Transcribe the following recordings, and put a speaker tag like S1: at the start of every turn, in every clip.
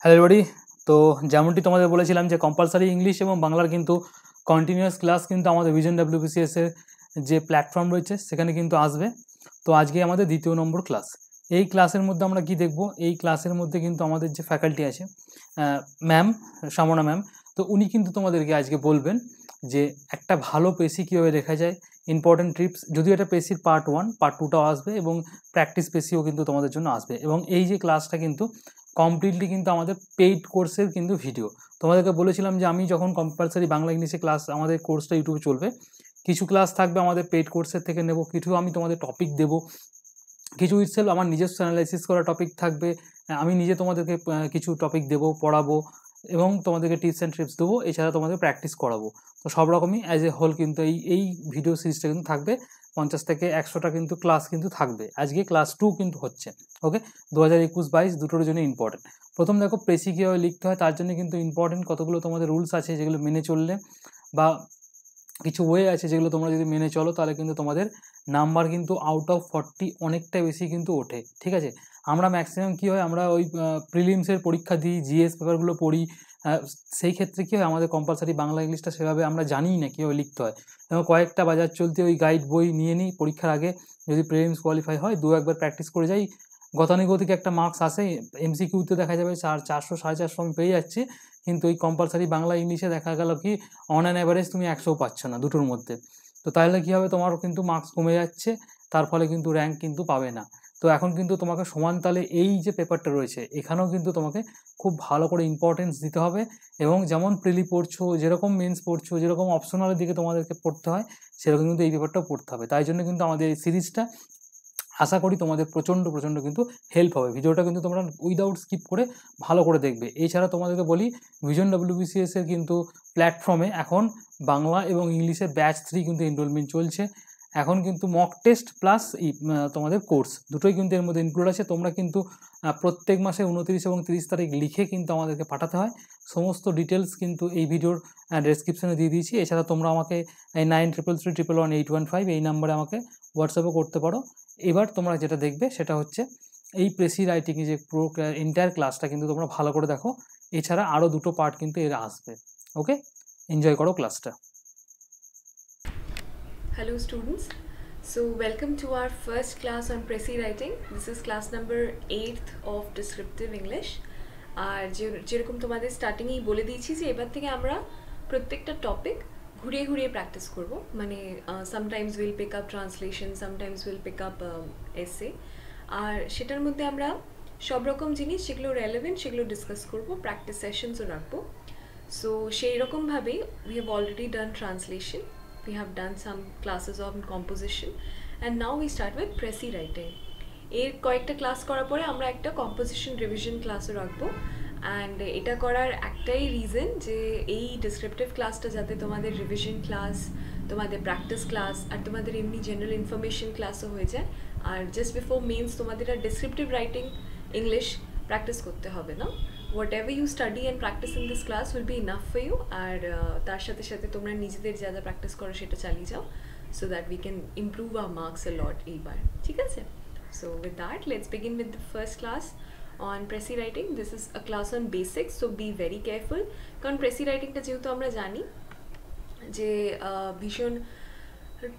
S1: Hello everybody. তো যেমনটি তোমাদের বলেছিলাম যে কম্পালসারি ইংলিশ এবং বাংলার কিন্তু কন্টিনিউয়াস ক্লাস কিন্তু আমাদের ভিশন ডাব্লিউবিসিএস এর যে প্ল্যাটফর্ম রয়েছে সেখানে কিন্তু আসবে। তো আজকে আমাদের দ্বিতীয় নম্বর ক্লাস। এই ক্লাসের মধ্যে আমরা কি দেখব, এই ক্লাসের মধ্যে কিন্তু আমাদের যে ফ্যাকাল্টি আছে ম্যাম সামনা ম্যাম, তো উনি কিন্তু তোমাদেরকে আজকে বলবেন যে একটা ভালো পেশি কীভাবে লেখা যায়, ইম্পর্টেন্ট টিপস। যদিও এটা পেশির পার্ট 1, পার্ট 2টাও আসবে এবং প্র্যাকটিস পেশিও কিন্তু তোমাদের জন্য আসবে। এবং এই যে ক্লাসটা কিন্তু কমপ্লিটলি কিন্তু আমাদের পেইড কোর্সের কিন্তু ভিডিও। তোমাদেরকে বলেছিলাম যে আমি যখন কম্পালসারি বাংলা ইংলিশে ক্লাস, আমাদের কোর্সটা ইউটিউবে চলবে, কিছু ক্লাস থাকবে আমাদের পেইড কোর্সের থেকে নেব, কিছু আমি তোমাদের টপিক দেবো, কিছু ইটসেলফ আমার নিজস্ব অ্যানালাইসিস করা টপিক থাকবে, আমি নিজে তোমাদেরকে কিছু টপিক দেবো, পড়াবো এবং তোমাদেরকে টিপস অ্যান্ড ট্রিপস দেবো, এছাড়া তোমাদের প্র্যাকটিস করাবো। তো সব রকমই অ্যাজ এ হোল কিন্তু এই ভিডিও সিরিজটা কিন্তু থাকবে। 50 থেকে 100টা কিন্তু ক্লাস কিন্তু থাকবে। আজকে ক্লাস 2 কিন্তু হচ্ছে। ওকে, 2021-22 দুটোর জন্য ইম্পর্টেন্ট। প্রথম দেখো প্রেসি কীভাবে লিখতে হয়, তার জন্য কিন্তু ইম্পর্টেন্ট কতগুলো তোমাদের রুলস আছে যেগুলো মেনে চললে, বা কিছু ওয়ে আছে যেগুলো তোমরা যদি মেনে চলো তাহলে কিন্তু তোমাদের নাম্বার কিন্তু আউট অফ 40 অনেকটা বেশি কিন্তু ওঠে। ঠিক আছে, আমরা ম্যাক্সিমাম কী হয়, আমরা ওই প্রিলিমসের পরীক্ষা দিই, জিএস পেপারগুলো পড়ি, সেই ক্ষেত্রে কী হয় আমাদের কম্পালসারি বাংলা ইংলিশটা সেভাবে আমরা জানিই না কীভাবে লিখতে হয়, এবং কয়েকটা বাজার চলতে ওই গাইড বই নিয়ে নিই পরীক্ষার আগে, যদি প্রিলিমস কোয়ালিফাই হয় 2-একবার প্র্যাকটিস করে যাই, গতানুগতিক একটা মার্কস আসে। এমসিকিউতে দেখা যাবে 400 450 আমি পেয়ে যাচ্ছি, কিন্তু ওই কম্পালসারি বাংলা ইংলিশে দেখা গেল কি অন অ্যান অ্যাভারেজ তুমি 100 পাচ্ছ না দুটোর মধ্যে। তো তাহলে কী হবে, তোমার কিন্তু মার্কস কমে যাচ্ছে, তার ফলে কিন্তু র্যাঙ্ক কিন্তু পাবে না। তো এখন কিন্তু তোমাকে সমান তালে এই যে পেপারটা রয়েছে এখানেও কিন্তু তোমাকে খুব ভালো করে ইম্পর্টেন্স দিতে হবে, এবং যেমন প্রিলি পড়ছো, যেরকম মেন্স পড়ছো, যেরকম অপশনালের দিকে তোমাদেরকে পড়তে হয়, সেরকম কিন্তু এই পেপারটাও পড়তে হবে। তাই জন্য কিন্তু আমাদের এই সিরিজটা আশা করি তোমাদের প্রচণ্ড কিন্তু হেল্প হবে। ভিডিওটা কিন্তু তোমরা উইদাউট স্কিপ করে ভালো করে দেখবে। এছাড়া তোমাদেরকে বলি, ভিশন ডাব্লিউবিসিএস এর কিন্তু প্ল্যাটফর্মে এখন বাংলা এবং ইংলিশে ব্যাচ 3 কিন্তু এনরোলমেন্ট চলছে। এখন কিন্তু মক টেস্ট প্লাস তোমাদের কোর্স দুটোই কিন্তু এর মধ্যে ইনক্লুড আছে। তোমরা কিন্তু প্রত্যেক মাসে 29 এবং 30 তারিখ লিখে কিন্তু আমাদেরকে পাঠাতে হয়। সমস্ত ডিটেলস কিন্তু এই ভিডিওর ডেসক্রিপশনে দিয়ে দিয়েছি। এছাড়া তোমরা আমাকে 9333111815 এই নাম্বারে আমাকে হোয়াটসঅ্যাপও করতে পারো। এবার তোমরা যেটা দেখবে সেটা হচ্ছে এই প্রেসি রাইটিং যে পুরো এন্টায়ার ক্লাসটা কিন্তু তোমরা ভালো করে দেখো। এছাড়া আরও দুটো পার্ট কিন্তু এর আসবে। ওকে, এনজয় করো ক্লাসটা।
S2: Hello students, so welcome to our first class on Prezi writing. This is class number 8th of descriptive English. আর যেরকম তোমাদের স্টার্টিংয়েই বলে দিয়েছি যে এবার থেকে আমরা প্রত্যেকটা টপিক ঘুরিয়ে ঘুরিয়ে প্র্যাকটিস করব। মানে sometimes will pick up translation, sometimes will pick up essay, আর সেটার মধ্যে আমরা সব রকম জিনিস যেগুলো রেলেভেন্ট সেগুলো ডিসকাস করব, প্র্যাকটিস সেশনসও রাখবো। সো সেই রকমভাবেই we have already done translation, we have done some classes on composition, and now we start with Prezi writing. এর কয়েকটা ক্লাস করার পরে আমরা একটা কম্পোজিশন রিভিশন ক্লাসও রাখবো। অ্যান্ড এটা করার একটাই রিজন যে এই ডিসক্রিপটিভ ক্লাসটা যাতে তোমাদের রিভিশন ক্লাস, তোমাদের প্র্যাকটিস ক্লাস আর তোমাদের এমনি জেনারেল ইনফরমেশন ক্লাসও হয়ে যায়। আর জাস্ট বিফোর মেন্স তোমাদের আর ডিসক্রিপটিভ রাইটিং ইংলিশ প্র্যাকটিস করতে হবে না। whatever you study and practice in this class will be enough for you, আর তার সাথে সাথে তোমরা নিজেদের যা যা প্র্যাকটিস করো সেটা চালিয়ে যাও, so that we can improve our marks a lot এইবার। ঠিক আছে, so with that let's begin with the first class on Prezi writing. This is a class on basics, so be very careful, কারণ Prezi writingটা যেহেতু আমরা জানি যে ভীষণ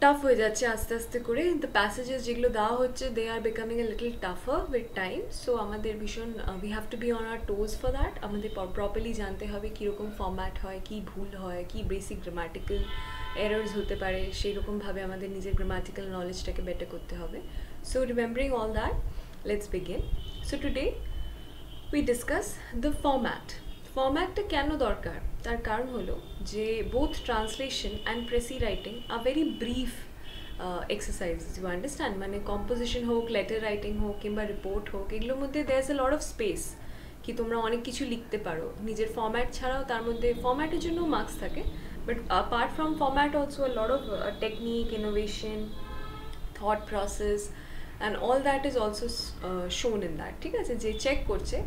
S2: tough হয়ে যাচ্ছে আস্তে আস্তে করে, দ্য প্যাসেজেস যেগুলো দেওয়া হচ্ছে they are becoming a little tougher with time. So আমাদের ভীষণ we have to be on our toes for that. আমাদের প্রপারলি জানতে হবে কীরকম ফর্ম্যাট হয়, কী ভুল হয়, কী বেসিক গ্রামাটিক্যাল এরার্স হতে পারে, সেই রকমভাবে আমাদের নিজের গ্রামাটিক্যাল নলেজটাকে বেটার করতে হবে। So remembering all that, let's begin. So today we discuss the ফর্ম্যাটটা কেন দরকার, তার কারণ হলো যে both translation and precis writing are very brief exercises, you understand. মানে কম্পোজিশন হোক, লেটার রাইটিং হোক কিংবা রিপোর্ট হোক, এগুলোর মধ্যে there is a lot of space, কি তোমরা অনেক কিছু লিখতে পারো নিজের ফর্ম্যাট ছাড়াও। তার মধ্যে ফর্ম্যাটের জন্য মার্কস থাকে, but apart from format also a lot of technique, innovation, thought process and all that is also shown in that. ঠিক আছে, যে চেক করছে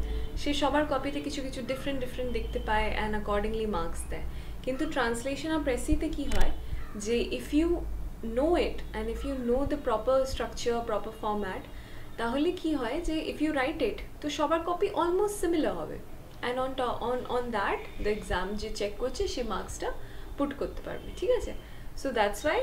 S2: সে সবার কপিতে কিছু কিছু ডিফারেন্ট দেখতে পায় অ্যান্ড অ্যাকর্ডিংলি মার্কস দেয়। কিন্তু ট্রান্সলেশন আর প্রেসিতে কি হয় যে if you know it and if you know the proper structure, proper format, তাহলে কি হয় যে ইফ ইউ রাইট ইট তো সবার কপি অলমোস্ট সিমিলার হবে। And on that the exam যে চেক করছে সে মার্কসটা পুট করতে পারবে, ঠিক আছে? So that's why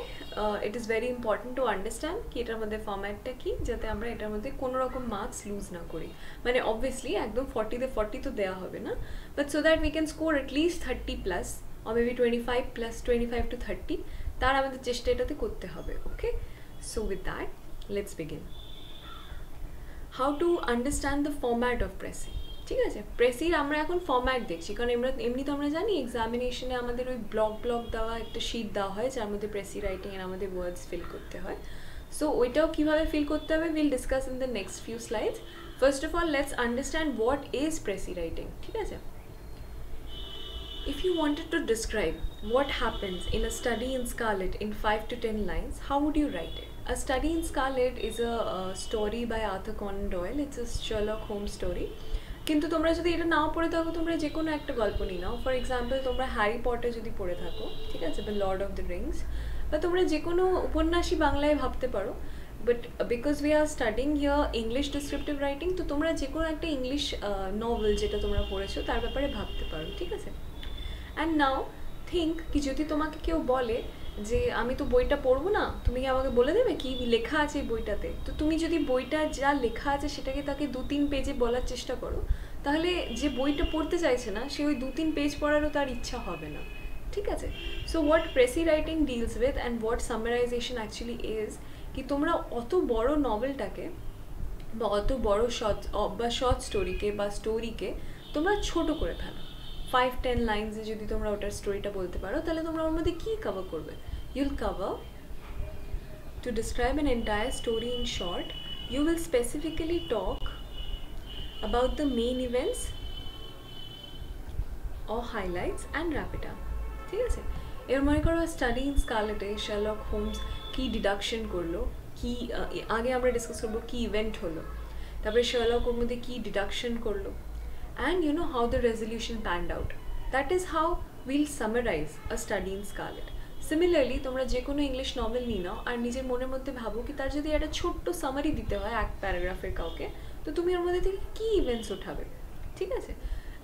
S2: it is very important to understand কি এটার মধ্যে ফর্ম্যাটটা কি, যাতে আমরা এটার মধ্যে কোনো রকম মার্কস লুজ না করি। মানে অবভিয়াসলি একদম 40-তে 40 তো দেওয়া হবে না, but so that we can score at least 30+ or maybe 25+, 25 to 30, তার আমাদের চেষ্টা এটাতে করতে হবে। Okay, so with that let's begin. How to understand the format of precis, ঠিক আছে? প্রেসির আমরা এখন ফর্ম্যাট দেখছি, কারণ এমনি তো আমরা জানি এক্সামিনেশনে আমাদের ওই ব্লক দেওয়া একটা শিট দেওয়া হয় যার মধ্যে প্রেসি রাইটিংয়ের আমাদের ওয়ার্ডস ফিল করতে হয়। সো ওইটাও কীভাবে ফিল করতে হবে will discuss in the next few slides. First of all let's understand what is precis writing, ঠিক আছে? If you wanted to describe what happens in a study in Scarlet in 5 to 10 lines, how would you write it? A Study in Scarlet is a story by Arthur Conan Doyle. It's a Sherlock Holmes story. কিন্তু তোমরা যদি এটা নাও পড়ে থাকো, তোমরা যে কোনো একটা গল্প নিয়ে নাও। ফর এক্সাম্পল তোমরা হ্যারি পটার যদি পড়ে থাকো, ঠিক আছে, বা লর্ড অফ দ্য রিংস, বা তোমরা যে কোনো উপন্যাসই বাংলায় ভাবতে পারো। But because we are studying here English descriptive writing, তো তোমরা যে কোনো একটা ইংলিশ নভেল যেটা তোমরা পড়েছো তার ব্যাপারে ভাবতে পারো, ঠিক আছে? অ্যান্ড নাও থিঙ্ক কি যদি তোমাকে কেউ বলে যে আমি তো বইটা পড়বো না, তুমি কি আমাকে বলে দেবে কি লেখা আছে এই বইটাতে? তো তুমি যদি বইটা যা লেখা আছে সেটাকে তাকে 2-3 পেজে বলার চেষ্টা করো, তাহলে যে বইটা পড়তে চাইছে না সে ওই 2-3 পেজ পড়ারও তার ইচ্ছা হবে না, ঠিক আছে? So what precis writing deals with and what summarisation actually is কি তোমরা অত বড় নভেলটাকে বা অত বড় শর্ট স্টোরিকে বা স্টোরিকে তোমরা ছোট করে ফেলো। 5-10 লাইন্সে যদি তোমরা ওটার স্টোরিটা বলতে পারো, তাহলে তোমরা ওর মধ্যে কী কভার করবে? You'll cover to describe an entire story in short, you will specifically talk about the main events or highlights and wrap it up, ঠিক আছে? এর মনে করো স্টাডি ইন স্কারলেটে শার্লক হোমস কি ডিডাকশন করলো, কি আগে আমরা ডিসকাস করবো কি ইভেন্ট হলো, তারপরে শার্লক ওর মধ্যে কি ডিডাকশন করলো, and you know how the resolution panned out. That is how we'll summarize a study in Scarlet. Similarly, তোমরা যে কোনো ইংলিশ নভেল নিয়ে নাও আর নিজের মনের মধ্যে ভাবো কি তার যদি একটা ছোট্ট সামারি দিতে হয় এক প্যারাগ্রাফের কাউকে, তো তুমি ওর মধ্যে থেকে কী ইভেন্টস ওঠাবে, ঠিক আছে?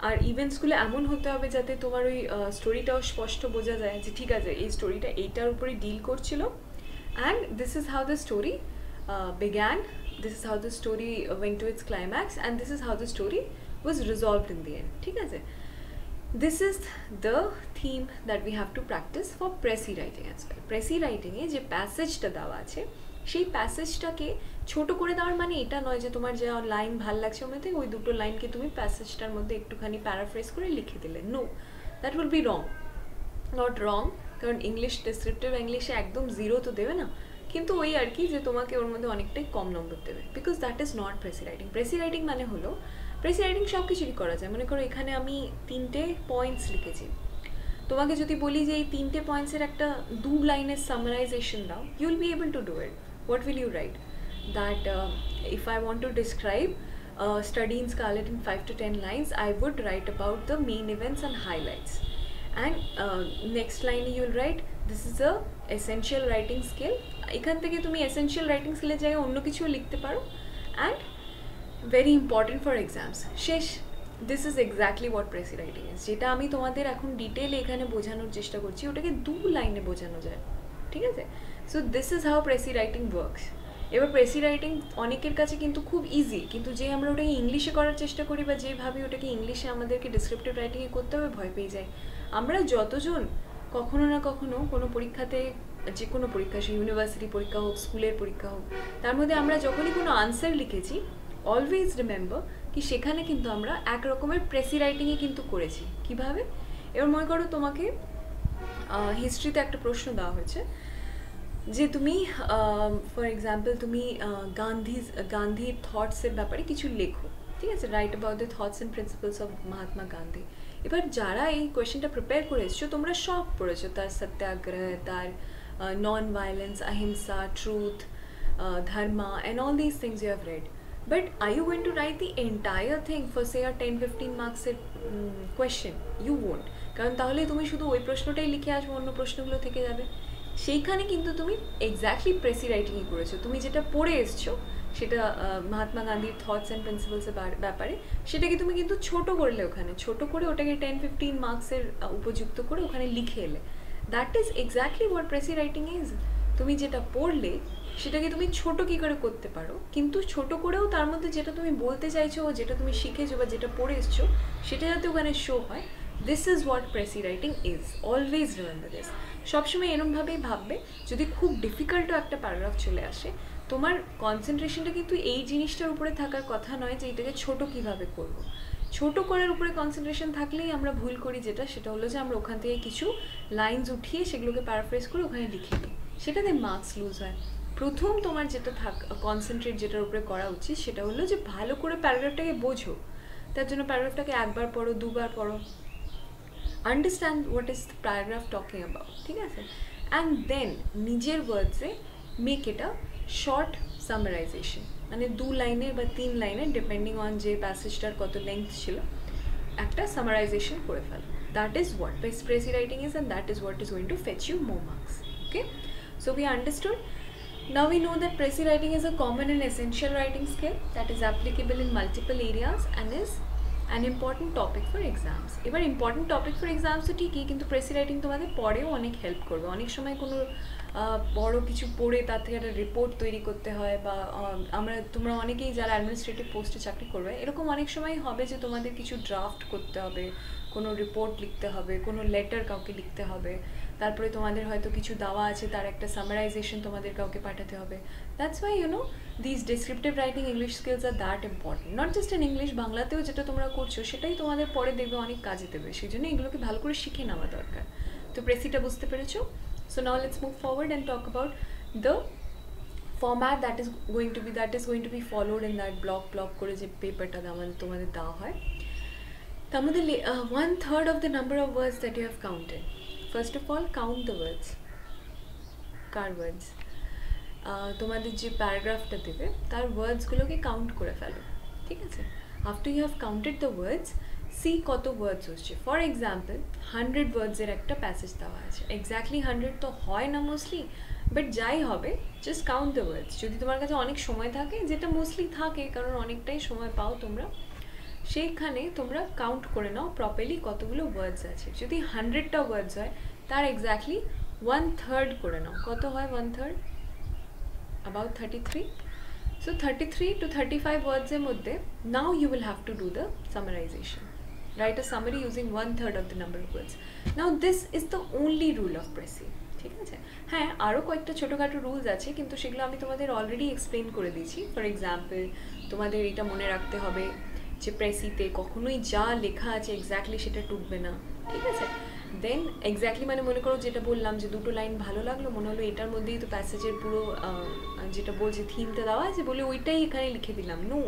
S2: আর ইভেন্টসগুলো এমন হতে হবে যাতে তোমার ওই স্টোরিটাও স্পষ্ট বোঝা যায় যে ঠিক আছে এই স্টোরিটা এইটার উপরে ডিল করছিল, and this is how the story began, this is how the story went to its climax, and this is how the story was resolved in the end, ঠিক আছে? This is the theme that we have to practice for Pressy writing as well. Pressy writing এ যে প্যাসেজটা দেওয়া আছে সেই প্যাসেজটাকে ছোট করে দেওয়ার মানে এটা নয় যে তোমার যা লাইন ভাল লাগছে ওর মধ্যে ওই দুটো লাইনকে তুমি প্যাসেজটার মধ্যে একটুখানি প্যারাফ্রেজ করে লিখে দিলে। No, that will be wrong, not wrong, কারণ ইংলিশ ডিসক্রিপটিভ ইংলিশে একদম 0 তো দেবে না, কিন্তু ওই আর কি যে তোমাকে ওর মধ্যে অনেকটাই কম নম্বর দেবে, because that is not precis writing. Precis writing মানে হলো প্রেসি রাইটিং সব কিছুরই করা যায়। মনে করো এখানে আমি 3টে পয়েন্টস লিখেছি, তোমাকে যদি বলি যে এই 3টে পয়েন্টসের একটা 2 লাইনের সামারাইজেশন দাও, you will be able to do it. What will you write? That if I want to describe study in Scarlet in 5 to 10 lines, I would write about the main events and highlights. And next line you will write, this is a essential writing skill. এখান থেকে তুমি essential writing skill এর জায়গায় অন্য কিছুও লিখতে পারো, and very important for exams. শেষ, this is exactly what Pressy writing is. যেটা আমি তোমাদের এখন ডিটেইলে এখানে বোঝানোর চেষ্টা করছি ওটাকে 2 লাইনে বোঝানো যায়, ঠিক আছে? So this is how Pressy writing works. এবার প্রেসি রাইটিং অনেকের কাছে কিন্তু খুব ইজি, কিন্তু যে আমরা ওটাকে ইংলিশে করার চেষ্টা করি বা যে ভাবি ওটাকে ইংলিশে আমাদেরকে ডিসক্রিপটিভ রাইটিংয়ে করতে হবে, ভয় পেয়ে যায়। আমরা যতজন কখনো না কখনো কোনো পরীক্ষাতে, যে কোনো পরীক্ষা, সে ইউনিভার্সিটি পরীক্ষা হোক, স্কুলের পরীক্ষা হোক, তার মধ্যে আমরা যখনই কোনো আনসার লিখেছি, অলওয়েজ রিমেম্বার কি সেখানে কিন্তু আমরা এক রকমের প্রেসি রাইটিংয়ে কিন্তু করেছি। কিভাবে? এবার মনে করো তোমাকে হিস্ট্রিতে একটা প্রশ্ন দেওয়া হয়েছে যে তুমি ফর এক্সাম্পল তুমি গান্ধীর থটসের ব্যাপারে কিছু লেখো, ঠিক আছে? Right about the thoughts and principles of Mahatma Gandhi. এবার যারা এই কোয়েশ্চেনটা প্রিপেয়ার করে এসছো, তোমরা সব পড়েছো, তার সত্যাগ্রহ, তার non violence, ahimsa, truth, dharma, and all these things you have read. But are you going to write the entire thing for say a 10-15 marks question? You won't, কারণ তাহলে তুমি শুধু ওই প্রশ্নটাই লিখে আসবে, অন্য প্রশ্নগুলো থেকে যাবে। সেইখানে কিন্তু তুমি এক্স্যাক্টলি প্রেসি রাইটিংই করেছো, তুমি যেটা পড়ে এসছো সেটা মহাত্মা গান্ধীর থটস অ্যান্ড প্রিন্সিপালসের ব্যাপারে, সেটাকে তুমি কিন্তু ছোট করলে, ওখানে ছোট করে ওটাকে 10-15 মার্কসের উপযুক্ত করে ওখানে লিখে এলে। That is exactly what precis writing is. তুমি যেটা পড়লে সেটাকে তুমি ছোট কী করে করতে পারো, কিন্তু ছোট করেও তার মধ্যে যেটা তুমি বলতে চাইছো, যেটা তুমি শিখেছো বা যেটা পড়ে এসছো, সেটা যাতে ওখানে শো হয়। This is what precis writing is. Always remember this. সবসময় এরমভাবেই ভাববে। যদি খুব ডিফিকাল্টও একটা প্যারাগ্রাফ চলে আসে, তোমার কনসেন্ট্রেশনটা কিন্তু এই জিনিসটার উপরে থাকার কথা নয় যে এটাকে ছোট কিভাবে করব। ছোট করার উপরে কনসেন্ট্রেশন থাকলেই আমরা ভুল করি, সেটা হলো যে আমরা ওখান থেকে কিছু লাইনস উঠিয়ে সেগুলোকে প্যারাফ্রেজ করে ওখানে লিখে দিই, সেটাতে মার্কস লুজ হয়। প্রথম তোমার যেটা কনসেন্ট্রেট যেটার উপরে করা উচিত সেটা হলো যে ভালো করে প্যারাগ্রাফটাকে বোঝো। তার জন্য প্যারাগ্রাফটাকে একবার পড়ো, দুবার পড়ো, understand what is the paragraph talking about, ঠিক আছে? অ্যান্ড দেন নিজের ওয়ার্ডসে মেক এটা শর্ট সামারাইজেশন, মানে 2 লাইনের বা 3 লাইনের ডিপেন্ডিং অন যে প্যাসেজটার কত লেন্থ ছিল, একটা সামারাইজেশন করে ফেলো। That is what precis writing is, and that is what is going to fetch you more marks. Okay, so we understood. Now we know that Prezi writing is a common and essential writing skill that is applicable in multiple areas and is an important topic for exams. এবার important topic for exams তো ঠিকই, কিন্তু Prezi writing তোমাদের পরেও অনেক help করবে। অনেক সময় কোনো বড় কিছু পড়ে তার থেকে একটা রিপোর্ট তৈরি করতে হয়, বা তোমরা অনেকেই যারা অ্যাডমিনিস্ট্রেটিভ পোস্টে চাকরি করবে, এরকম অনেক সময় হবে যে তোমাদের কিছু ড্রাফট করতে হবে, কোনো রিপোর্ট লিখতে হবে, কোনো লেটার কাউকে লিখতে হবে, তারপরে তোমাদের হয়তো কিছু দেওয়া আছে তার একটা সামারাইজেশন তোমাদের কাউকে পাঠাতে হবে। That's why this descriptive writing English skills are that important, not just in English, বাংলাতেও যেটা তোমরা করছো সেটাই তোমাদের পরে দেখবে অনেক কাজে দেবে। সেই জন্য এগুলোকে ভালো করে শিখে নেওয়া দরকার। তো প্রেসিটা বুঝতে পেরেছো? So now let's move forward and talk about the format that is going to be followed in that block করে যে পেপারটা তোমাদের দেওয়া হয়, তার মধ্যে 1/3 of the number of words that you have counted. First of all, count the words. কার ওয়ার্ডস? তোমাদের যে প্যারাগ্রাফটা দেবে তার ওয়ার্ডসগুলোকে কাউন্ট করে ফেলো, ঠিক আছে? After you have counted the words, see কত ওয়ার্ডস হচ্ছে। ফর এক্সাম্পল 100 ওয়ার্ডসের একটা প্যাসেজ দেওয়া আছে, এক্স্যাক্টলি 100 তো হয় না মোস্টলি, বাট যাই হবে জাস্ট কাউন্ট দ্য ওয়ার্ডস। যদি তোমার কাছে অনেক সময় থাকে, যেটা মোস্টলি থাকে কারণ অনেকটাই সময় পাও তোমরা, সেইখানে তোমরা কাউন্ট করে নাও প্রপারলি কতগুলো ওয়ার্ডস আছে। যদি 100টা ওয়ার্ডস হয় তার এক্স্যাক্টলি 1/3 করে নাও। কত হয় 1/3? About 33. So 33 to 35 words এর মধ্যে now you will have to do the summarization. Write a summary using 1/3 of the number of words. Now this is the only rule of Prezi. ঠিক আছে? হ্যাঁ, আরও কয়েকটা ছোটোখাটো রুলস আছে, কিন্তু সেগুলো আমি তোমাদের অলরেডি এক্সপ্লেন করে দিয়েছি। ফর এক্সাম্পল তোমাদের এটা মনে রাখতে হবে যে প্রেসিতে কখনোই যা লেখা আছে এক্স্যাক্টলি সেটা টুকবে না, ঠিক আছে? দেন এক্স্যাক্টলি মানে মনে করো যেটা বললাম যে 2টো লাইন ভালো লাগলো, মনে হলো এটার মধ্যেই তো প্যাসেজের পুরো যেটা বলছে থিমটা দেওয়া আছে, বলে ওইটাই এখানে লিখে দিলাম। No,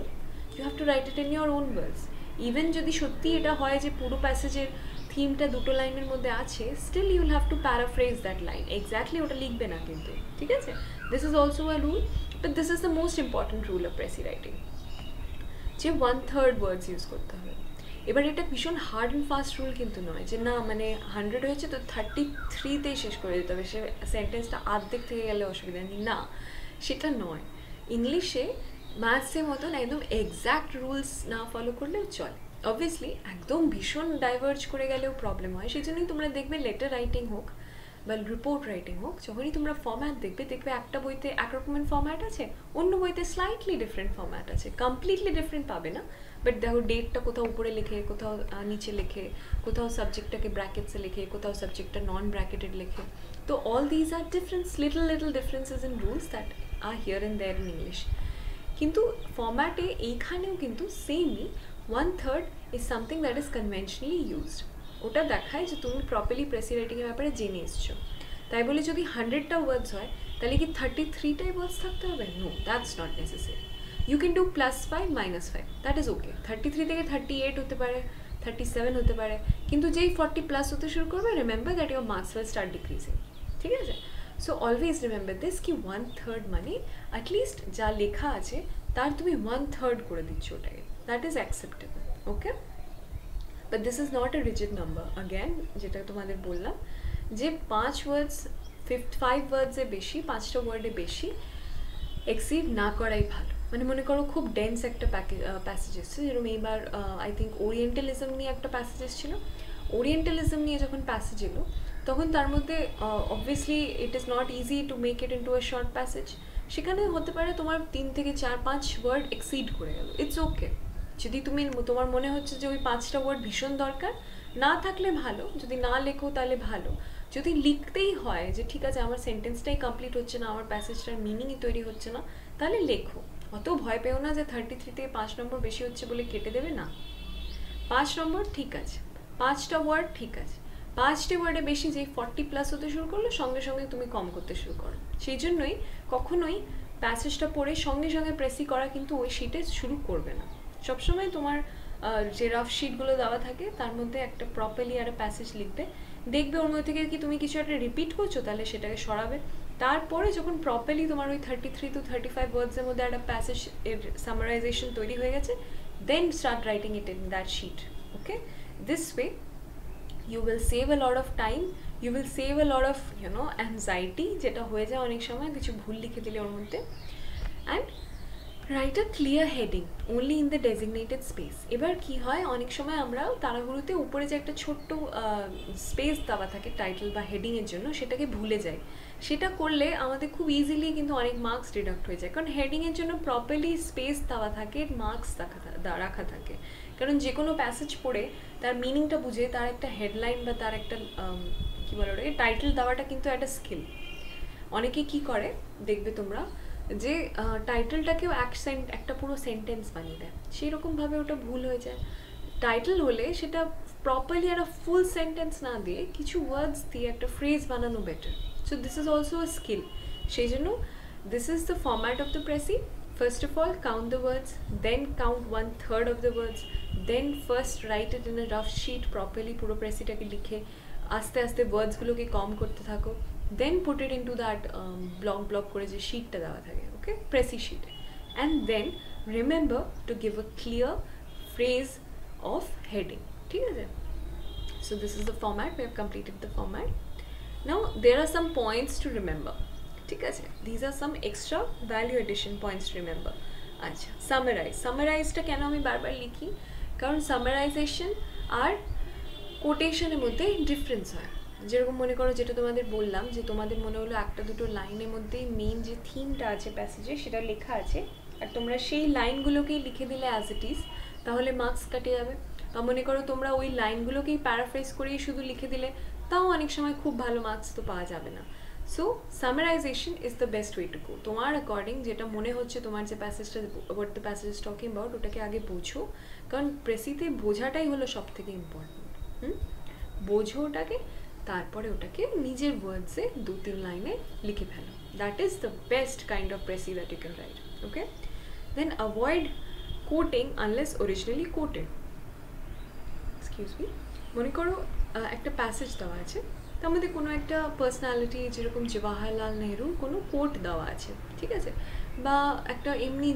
S2: you have to write it in your own words. Even যদি সত্যি এটা হয় যে পুরো প্যাসেজের থিমটা 2টো লাইনের মধ্যে আছে, still you will have to paraphrase that line. Exactly ওটা লিখবে না কিন্তু, ঠিক আছে? This is also a rule, but this is the most important rule of precis writing, যে 1/3 ওয়ার্ডস ইউজ করতে হবে। এবার এটা ভীষণ হার্ড অ্যান্ড ফাস্ট রুল কিন্তু নয় যে না মানে 100 হয়েছে তো 33তেই শেষ করে দিতে হবে, সে সেন্টেন্সটা আর্ধেক থেকে গেলে অসুবিধা নেই, না সেটা নয়। ইংলিশে ম্যাথসের মতন একদম এক্স্যাক্ট রুলস না ফলো করলেও চলে। অবভিয়াসলি একদম ভীষণ ডাইভার্জ করে গেলেও প্রবলেম হয়। সেই জন্যই তোমরা দেখবে লেটার রাইটিং হোক বা রিপোর্ট রাইটিং হোক, যখনই তোমরা ফর্ম্যাট দেখবে একটা বইতে একরকমের ফর্ম্যাট আছে, অন্য বইতে স্লাইটলি ডিফারেন্ট ফর্ম্যাট আছে, কমপ্লিটলি ডিফারেন্ট পাবে না, বাট দেখো ডেটটা কোথাও উপরে লেখে, কোথাও নিচে লেখে, কোথাও সাবজেক্টটাকে ব্র্যাকেটসে লেখে, কোথাও সাবজেক্টটা নন ব্র্যাকেটেড লেখে। তো all this are difference, little differences in rules that are here and there in English. কিন্তু ফর্ম্যাটে এইখানেও কিন্তু সেমই 1/3 is something that is conventionally used. ওটা দেখায় যে তুমি প্রপারলি প্রেসি রাইটিংয়ের ব্যাপারে জেনে এসছো। তাই বলে যদি 100টা ওয়ার্ডস হয় তাহলে কি 33টাই ওয়ার্ডস থাকতে হবে? No, that's not necessary. You can do +5 -5, that is okay. 33 থেকে 38 হতে পারে, 37 হতে পারে, কিন্তু যেই 40+ হতে শুরু করবে, remember that your marks will start decreasing, ঠিক আছে? সো অলওয়েজ রিমেম্বার দিস কি 1/3 মানে অ্যাটলিস্ট যা লেখা আছে তার তুমি 1/3 করে দিচ্ছ ওটাকে, that is acceptable, okay? But this is not a rigid number. Again যেটা তোমাদের বললাম যে 5 ওয়ার্ডসে বেশি, 5টা ওয়ার্ডে বেশি এক্সিড না করাই ভালো। মানে মনে করো খুব ডেন্স একটা প্যাসেজ এসছে, যেরকম এইবার আই থিঙ্ক ওরিয়েন্টালিজম নিয়ে একটা প্যাসেজ এসেছিল। ওরিয়েন্টালিজম নিয়ে যখন প্যাসেজ এলো তখন তার মধ্যে obviously it is not easy to make it into a short passage. সেখানে হতে পারে তোমার 3 থেকে 4-5 ওয়ার্ড এক্সিড করে গেল, ইটস ওকে। যদি তোমার মনে হচ্ছে যে ওই 5টা ওয়ার্ড ভীষণ দরকার, না থাকলে ভালো, যদি না লেখো তাহলে ভালো। যদি লিখতেই হয় যে ঠিক আছে আমার সেন্টেন্সটাই কমপ্লিট হচ্ছে না, আমার প্যাসেজটার মিনিংই তৈরি হচ্ছে না, তাহলে লেখো। অত ভয় পেও না যে 33 থেকে 5 নম্বর বেশি হচ্ছে বলে কেটে দেবে, না। 5 নম্বর ঠিক আছে, 5টা ওয়ার্ড ঠিক আছে, 5টে ওয়ার্ডে বেশি যেই 40+ হতে শুরু করলো সঙ্গে সঙ্গে তুমি কম করতে শুরু করো। সেই জন্যই কখনোই প্যাসেজটা পড়ে সঙ্গে সঙ্গে প্রেসি করা কিন্তু ওই শিটে শুরু করবে না। সবসময় তোমার যে রাফ শিটগুলো দেওয়া থাকে তার মধ্যে একটা প্রপারলি একটা প্যাসেজ লিখবে, দেখবে ওর মধ্যে থেকে কি তুমি কিছু একটা রিপিট করছো, তাহলে সেটাকে সরাবে। তারপরে যখন প্রপারলি তোমার ওই 33 to 35 ওয়ার্ডসের মধ্যে একটা প্যাসেজ এর সামারাইজেশন তৈরি হয়ে গেছে, then start writing it in that sheet. Okay, this way you will save a lot of time, you will save a lot of anxiety যেটা হয়ে যায় অনেক সময় কিছু ভুল লিখে দিলে ওর মধ্যে। and write a clear heading only in the designated space। এবার কি হয়, অনেক সময় আমরা তাড়াহুড়োতে উপরে যে একটা ছোট্ট স্পেস দেওয়া থাকে টাইটেল বা হেডিং এর জন্য, সেটাকে ভুলে যাই। সেটা করলে আমাদের খুব ইজিলি কিন্তু অনেক মার্কস ডিডাক্ট হয়ে যায়, কারণ হেডিং এর জন্য প্রপারলি স্পেস দেওয়া থাকে, মার্কস রাখা থাকে। কারণ যে কোনো প্যাসেজ পড়ে তার মিনিংটা বুঝে তার একটা হেডলাইন বা তার একটা কী বলে ওটাকে টাইটেল দেওয়াটা কিন্তু একটা স্কিল। অনেকে কি করে দেখবে তোমরা যে টাইটেলটাকেও একটা পুরো সেন্টেন্স বানিয়ে দেয়, সেই রকমভাবে ওটা ভুল হয়ে যায়। টাইটেল হলে সেটা প্রপারলি একটা ফুল সেন্টেন্স না দিয়ে কিছু ওয়ার্ডস দিয়ে একটা ফ্রেজ বানানো better. So this is also a skill. সেই জন্য this is the format of the precis. First of all, count the words, then count 1/3 of the words, then first write it in a rough sheet properly, পুরো প্রেসিটাকে লিখে আস্তে আস্তে ওয়ার্ডসগুলোকে কম করতে থাকো, then put it into that block করে যে শিটটা দেওয়া থাকে, okay, precis sheet. and then remember to give a clear phrase of heading, ঠিক আছে? So this is the format, we have completed the format. Now there are some points to remember, ঠিক আছে? These are some extra value addition points to remember. আচ্ছা, সামারাইজটা কেন আমি বারবার লিখি, কারণ সামারাইজেশন আর কোটেশনের মধ্যে ডিফারেন্স হয়। যেরকম মনে করো যেটা তোমাদের বললাম যে তোমাদের মনে হলো একটা দুটো লাইনের মধ্যে মেইন যে থিমটা আছে প্যাসেজে সেটা লেখা আছে, আর তোমরা সেই লাইনগুলোকেই লিখে দিলে অ্যাজ ইট ইজ, তাহলে মার্কস কাটে যাবে। বা মনে করো তোমরা ওই লাইনগুলোকেই প্যারাফ্রেজ করেই শুধু লিখে দিলে, তাও অনেক সময় খুব ভালো মার্কস তো পাওয়া যাবে না। So summarization is the best way to go. তোমার অ্যাকর্ডিং যেটা মনে হচ্ছে তোমার যে প্যাসেজটা, what the passage is talking about, ওটাকে আগে বোঝো, কারণ প্রেসিতে বোঝাটাই হলো সব থেকে ইম্পর্টেন্ট। বোঝো ওটাকে, তারপরে ওটাকে নিজের ওয়ার্ডসে 2-3 লাইনে লিখে ফেলো। That is the best kind of precis that you can write. Okay, then avoid quoting unless originally quoted. Excuse me, মনে করো একটা প্যাসেজ দেওয়া আছে, তার মধ্যে কোনো একটা পার্সোনালিটি যেরকম জওয়াহরলাল নেহরুর কোনো কোট দেওয়া আছে, ঠিক আছে, বা একটা এমনি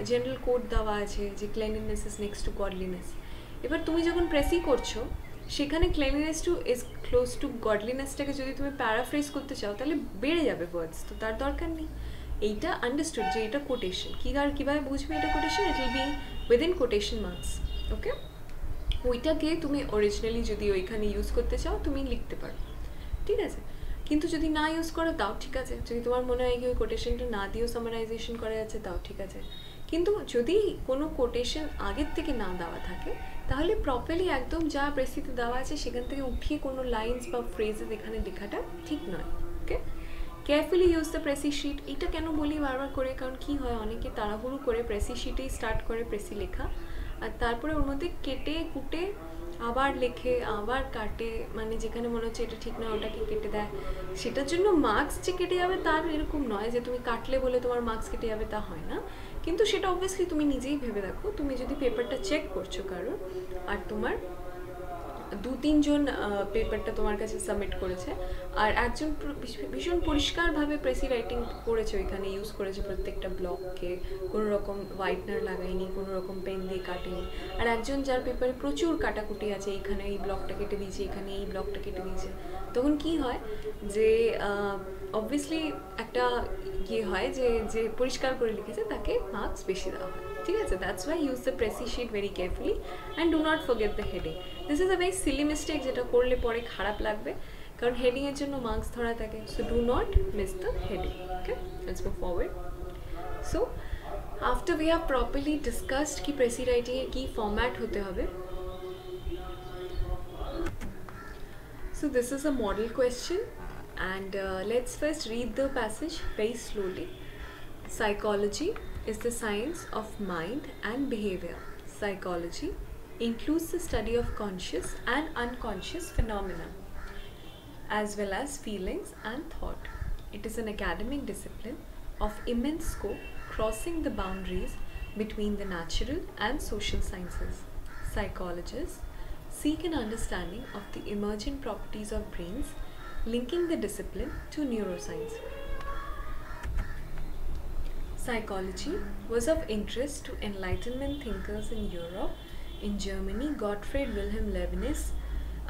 S2: জেনারেল কোট দেওয়া আছে যে cleanliness is next to godliness. এবার তুমি যখন প্রেসি করছো সেখানে cleanliness to is close to গডলিনেসটাকে যদি তুমি প্যারাফ্রেজ করতে চাও তাহলে বেড়ে যাবে ওয়ার্ডস, তো তার দরকার নেই। এইটা আন্ডারস্টুড যে এটা কোটেশন, কীভাবে বুঝবে এটা quotation, it will be within quotation marks. Okay, ওইটাকে তুমি অরিজিনালি যদি ওইখানে ইউজ করতে চাও তুমি লিখতে পারো, ঠিক আছে। কিন্তু যদি না ইউজ করো তাও ঠিক আছে, যদি তোমার মনে হয় কি ওই কোটেশনটা না দিয়েও সামারাইজেশন করা যাচ্ছে তাও ঠিক আছে। কিন্তু যদি কোনো কোটেশন আগের থেকে না দেওয়া থাকে তাহলে প্রপারলি একদম যা প্রেসিতে দেওয়া আছে সেখান থেকে উঠিয়ে কোনো লাইন্স বা ফ্রেজেস এখানে লেখাটা ঠিক নয়। Okay, carefully use the precis sheet. এটা কেন বলি বারবার করে, কারণ কি হয় অনেকে তাড়াহুড়ো করে প্রেসি শিটেই স্টার্ট করে প্রেসি লেখা, আর তারপরে ওর মধ্যে কেটে কুটে আবার লেখে আবার কাটে, মানে যেখানে মনে হচ্ছে এটা ঠিক নয় ওটাকে কেটে দেয়। সেটার জন্য মার্কস যে কেটে যাবে তার এরকম নয় যে তুমি কাটলে বলে তোমার মার্কস কেটে যাবে, তা হয় না। কিন্তু সেটা অবভিয়াসলি তুমি নিজেই ভেবে দেখো, তুমি যদি পেপারটা চেক করছো কারণ আর তোমার 2-3 জন পেপারটা তোমার কাছে সাবমিট করেছে, আর একজন ভীষণ পরিষ্কারভাবে প্রেসি রাইটিং করেছে, ওইখানে ইউজ করেছে প্রত্যেকটা ব্লককে, কোনো রকম হোয়াইটনার লাগায়নি, কোনো রকম পেন দিয়ে কাটেনি। আর একজন যার পেপারে প্রচুর কাটাকুটি আছে, এইখানে এই ব্লকটা কেটে দিয়েছে, এখানে এই ব্লকটা কেটে দিয়েছে, তখন কি হয় যে অবভিয়াসলি একটা ইয়ে হয় যে যে পরিষ্কার করে লিখেছে তাকে মার্কস বেশি দেওয়া হয়, ঠিক আছে? That's why use the precis sheet very carefully and do not forget the heading. This is a very silly mistake, যেটা করলে পরে খারাপ লাগবে, কারণ হেডিংয়ের জন্য মার্কস ধরা থাকে। So do not miss the heading. Okay, let's move forward. So after we have properly discussed কি প্রেসি রাইটিংয়ের কী ফরম্যাট হতে হবে, so this is a model question, and let's first read the passage very slowly. Psychology is the science of mind and behavior. Psychology includes the study of conscious and unconscious phenomena, as well as feelings and thought. It is an academic discipline of immense scope, crossing the boundaries between the natural and social sciences. Psychologists seek an understanding of the emergent properties of brains, linking the discipline to neuroscience. Psychology was of interest to Enlightenment thinkers in Europe. In Germany, Gottfried Wilhelm Leibniz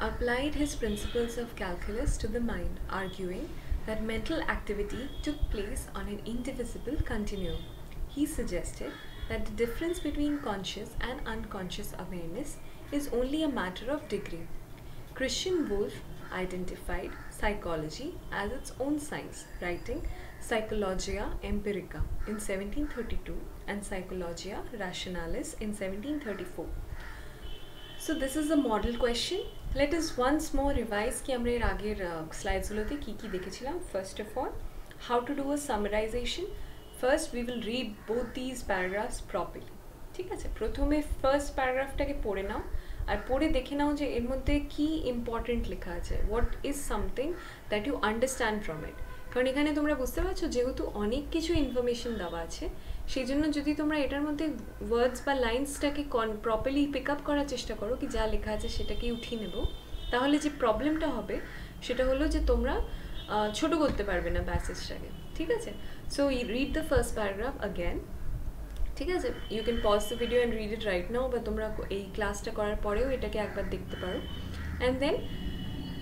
S2: applied his principles of calculus to the mind, arguing that mental activity took place on an indivisible continuum. He suggested that the difference between conscious and unconscious awareness is only a matter of degree. Christian Wolff identified psychology as its own science, writing Psychologia Empirica in 1732 and Psychologia Rationalis in 1734. So this is a model question. Let us once more revise ki amra er ager slides gulote ki ki dekhechilam. First of all, how to do a summarization. First we will read both these paragraphs properly. ঠিক আছে, প্রথমে first প্যারাগ্রাফটাকে পড়ে নাও, আর পড়ে দেখে নাও যে এর মধ্যে কি ইম্পর্টেন্ট লেখা আছে, what is something that you understand from it. কারণ এখানে তোমরা বুঝতে পারছো যেহেতু অনেক কিছু ইনফরমেশন দেওয়া আছে, সেই জন্য যদি তোমরা এটার মধ্যে ওয়ার্ডস বা লাইন্সটাকে প্রপারলি পিক আপ করার চেষ্টা করো, কি যা লেখা আছে সেটাকেই উঠিয়ে নেব, তাহলে যে প্রবলেমটা হবে সেটা হলো যে তোমরা ছোট করতে পারবে না প্যাসেজটাকে, ঠিক আছে? So read the first paragraph again, ঠিক আছে? You can pause the video and read it right now, বা তোমরা এই ক্লাসটা করার পরেও এটাকে একবার দেখতে পারো, and then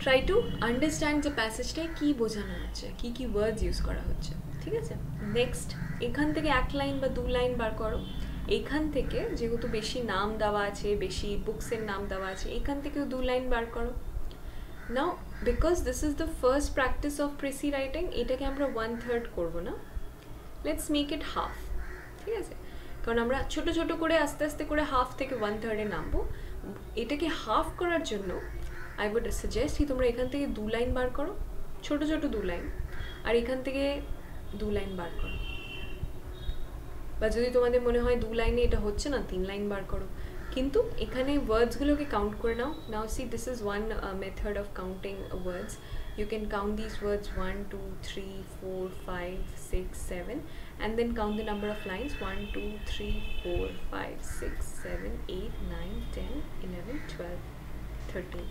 S2: try to understand যে প্যাসেজটায় কী বোঝানো হচ্ছে, কী কী ওয়ার্ডস ইউজ করা হচ্ছে, ঠিক আছে? নেক্সট এখান থেকে 1 লাইন বা 2 লাইন বার করো। এখান থেকে যেহেতু বেশি নাম দেওয়া আছে, বেশি বুকসের নাম দেওয়া আছে, এখান থেকেও 2 লাইন বার করো। Now because this is the first practice of precis writing, এটাকে আমরা 1/3 করবো না, লেটস মেক ইট হাফ, ঠিক আছে? কারণ আমরা ছোট ছোট করে আস্তে আস্তে করে হাফ থেকে 1/3 নামবো। এটাকে হাফ করার জন্য আই উড সাজেস্ট কি তোমরা এখান থেকে 2 লাইন বার করো, ছোট ছোট 2 লাইন, আর এখান থেকে 2 লাইন বার করো, বা যদি তোমাদের মনে হয় 2 লাইনে এটা হচ্ছে না 3 লাইন বার করো, কিন্তু এখানে ওয়ার্ডসগুলোকে কাউন্ট করে নাও। Now see this is one method of counting words. You can count these words 1, 2, 3, 4, 5, 6, 7, and then count the number of lines 1, 2, 3, 4, 5, 6, 7, 8, 9, 10, 11, 12, 13.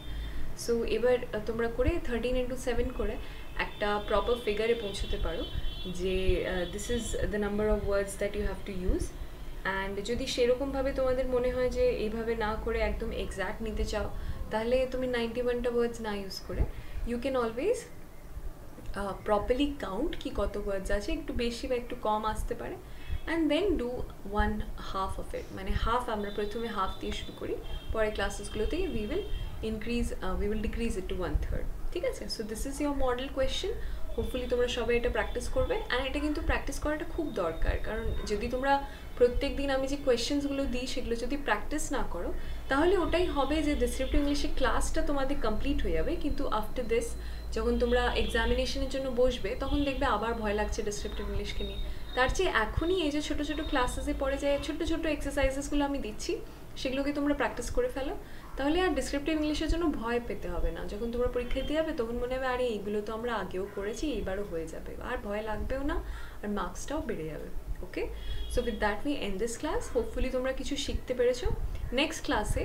S2: So এবার তোমরা করে 13 into 7 করে একটা প্রপার ফিগারে পৌঁছতে পারো যে this is the number of words that you have to use. And যদি সেরকমভাবে তোমাদের মনে হয় যে এইভাবে না করে একদম এক্স্যাক্ট নিতে চাও, তাহলে তুমি 91টা ওয়ার্ডস না ইউজ করে you can always properly count কি কত ওয়ার্ডস আছে, একটু বেশি বা একটু কম আসতে পারে, and then do 1/2 of it, মানে হাফ আমরা প্রথমে হাফ দিয়ে শুরু করি, পরে ক্লাসেসগুলোতে we will decrease it to 1/3, ঠিক আছে? So this is your model question. Hopefully তোমরা সবাই এটা প্র্যাকটিস করবে, অ্যান্ড এটা কিন্তু প্র্যাকটিস করাটা খুব দরকার, কারণ যদি তোমরা প্রত্যেক দিন আমি যে কোয়েশ্চেন্সগুলো দিই সেগুলো যদি প্র্যাকটিস না করো, তাহলে ওটাই হবে যে ডেসক্রিপটিভ ইংলিশের ক্লাসটা তোমাদের কমপ্লিট হয়ে যাবে, কিন্তু আফটার দিস যখন তোমরা এক্সামিনেশনের জন্য বসবে তখন দেখবে আবার ভয় লাগছে ডেসক্রিপটিভ ইংলিশকে নিয়ে। তার চেয়ে এখনই এই যে ছোটো ছোটো ক্লাসেসে পড়ে যে ছোটো ছোটো এক্সারসাইজেসগুলো আমি দিচ্ছি সেগুলোকে তোমরা প্র্যাকটিস করে ফেলো, তাহলে আর ডেসক্রিপটিভ ইংলিশের জন্য ভয় পেতে হবে না। যখন তোমরা পরীক্ষা দিতে যাবে তখন মনে হবে আরে এইগুলো তো আমরা আগেও করেছি, এইবারও হয়ে যাবে, আর ভয় লাগবেও না, আর মার্কসটাও বেড়ে যাবে। Okay, so with that we end this class. Hopefully তোমরা কিছু শিখতে পেরেছো। নেক্সট ক্লাসে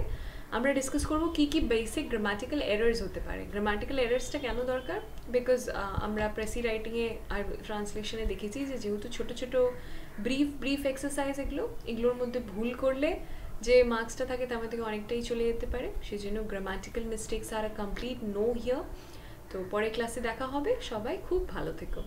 S2: আমরা ডিসকাস করব কি কি বেসিক গ্রামাটিক্যাল এরার্স হতে পারে। গ্রামাটিক্যাল এরার্সটা কেন দরকার? বিকজ আমরা প্রেসি রাইটিংয়ে আর ট্রান্সলেশনে দেখেছি যে যেহেতু ছোট ছোট ব্রিফ এক্সারসাইজ এগুলোর মধ্যে ভুল করলে যে মার্কসটা থাকে তার মধ্যে অনেকটাই চলে যেতে পারে। সেই জন্য গ্রামাটিক্যাল মিস্টেকস আর কমপ্লিট নো হিয়ার। তো পরের ক্লাসে দেখা হবে, সবাই খুব ভালো থেকো।